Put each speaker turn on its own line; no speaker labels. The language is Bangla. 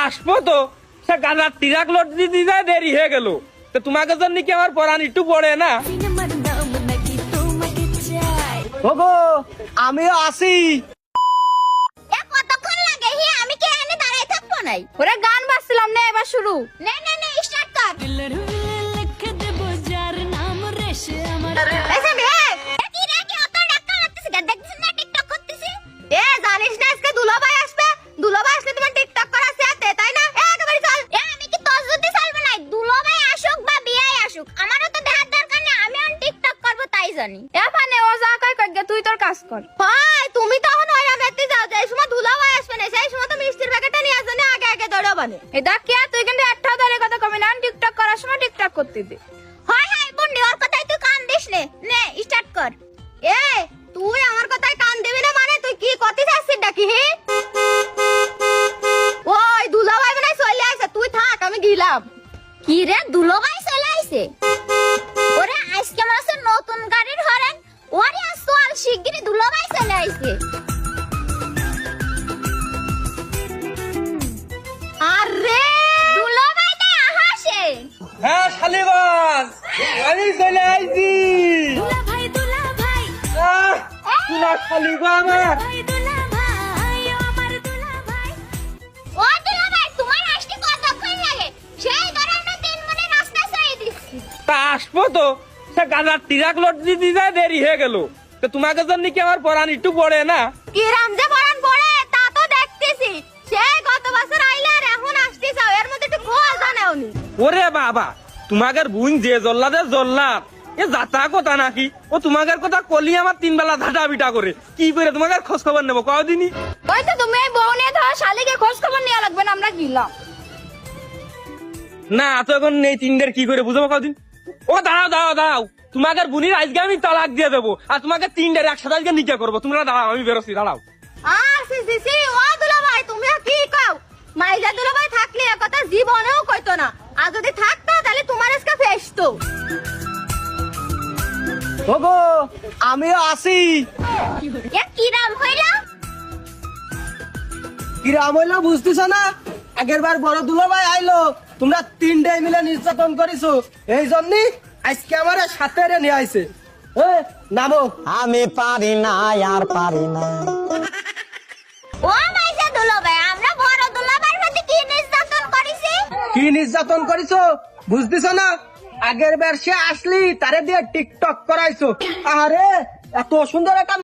আসবো তো সে গাঁজার ট্রাক লোড দিতে যায় দেরি হয়ে গেল। তো তোমাকে জন্য কি আমার পরান একটু পড়ে না?
ওগো আমিও আসি।
কতক্ষণ লাগে? হি আমি কি এখানে দাঁড়ায় থাকবো নাই? ওরে গান বাজছিলাম না, এবার শুরু। নে স্টার্ট কর। এসে বে কি রে, কি অত টাকা লাগতেছে? দেখছিস না টিকটক করতেছি? এ জানিস না আজকে দুলাভাই আসবে? দুলাভাই আসলে তোমার টিকটক করা আছে তাই না? একেবারে চল। আমি কি তোর যদি চলবে না? দুলাভাই আসুক বা বিয়াই আসুক, আমারও তো দেখার দরকার নেই। আমি অন টিকটক করব তাই জানি। মানে ও যা কয় কর, তুই তোর কাজ কর। হয় তুমি তখন ওইরা মেতে যাও, যে সময় দুলাভাই আসবে না সেই সময় তো মিষ্টির প্যাকেটটা নিয়ে আসবে না, আগে দৌড়া বানে। এটা কি তুই কিন্তু একটা ধরে কথা কমে না, টিকটক করার সময় টিকটক করতে দে। হয় বন্ডি, ওর কথাই তুই কান দিস নে। স্টার্ট কর। এ তুই আমার কথায় কান দিবি না মানে তুই কি করতে চাচ্ছিস ডাকি? হে ওই দুলাভাই মানে চলে আসে, তুই থাক আমি গেলাম। কি রে দুলাভাই চলে আইছে? ওরে আজকে মনে হচ্ছে নতুন গাড়ির হরেন। ওরে আসল শিগগিরই দুলাভাই চলে আইছে। আরে দুলাভাই তাই আহাসে।
হ্যাঁ শালিগঞ্জ, আমি চলে আইছি।
দুলাভাই
তোমার শালিগঞ্জ আমার
ও দুলাভাই তোমার আসতে কতক্ষণ লাগে? সেই ধরনের দিন মনে রাস্তা চাই দিচ্ছি।
তা আসবো তো সে গাঁজার ট্রাক লোড দিতে যায় দেরি হয়ে গেল। তো তোমাকে জন্য কি আমার পরান একটু পড়ে না?
কিরাম যে বরান পড়ে তা তো দেখতেছি। সেই গত বছর আইলে আর এখন আসতে চাও, এর মধ্যে একটু খোঁজ জানাওনি।
ওরে বাবা, তোমাদের বুইন যে জল্লাদের জল্লাদ, এ যাতা কথা নাকি? ও তোমাদের কথা কলি আমার 3 বেলা ধাটা বিটা করে কি করে তোমাদের খোঁজ খবর নেবো কদিনই?
ওই তো তুমি এই বউ নিয়ে ধর শালিকে খোঁজ খবর নেওয়া লাগবে না, আমরা গেলাম।
না তো এখন এই 3দের কি করে বুঝবো কদিন? ও দাঁড়াও তোমাদের বুনির আজকে আমি তালাক দিয়ে দেবো, আর তোমাকে 3দের একসাথে আজকে নিকা করবো। তোমরা দাঁড়াও, আমি বেরোচ্ছি, দাঁড়াও।
সি ও দুলাভাই তুমি কি কও? মাইজা দুলাভাই থাকলে এ কথা জীবনেও কইতো না, আর যদি থাকতো তাহলে তোমার আজকে ফেসতো।
ওগো আমিও আসি।
এ কিরাম হইলা?
কিরাম হইলো বুঝতেছ না? আগের বার বড় দুলাভাই আইলো, তোমরা 3 মিলে নির্যাতন করিছো, এই জন্য আজকে আমার সাথে রে নিয়ে আইছে। নামো।
আমি পারি না আর পারি না।
ও মাইজা দুলাভাই, আমরা বড় দুলাভাইর মধ্যে কি নির্যাতন করেছি?
কি নির্যাতন করিছো বুঝতেছ না? আগের বার সে আসলি তারে দিয়ে টিকটক করাইছো। আরে এত সুন্দর একটা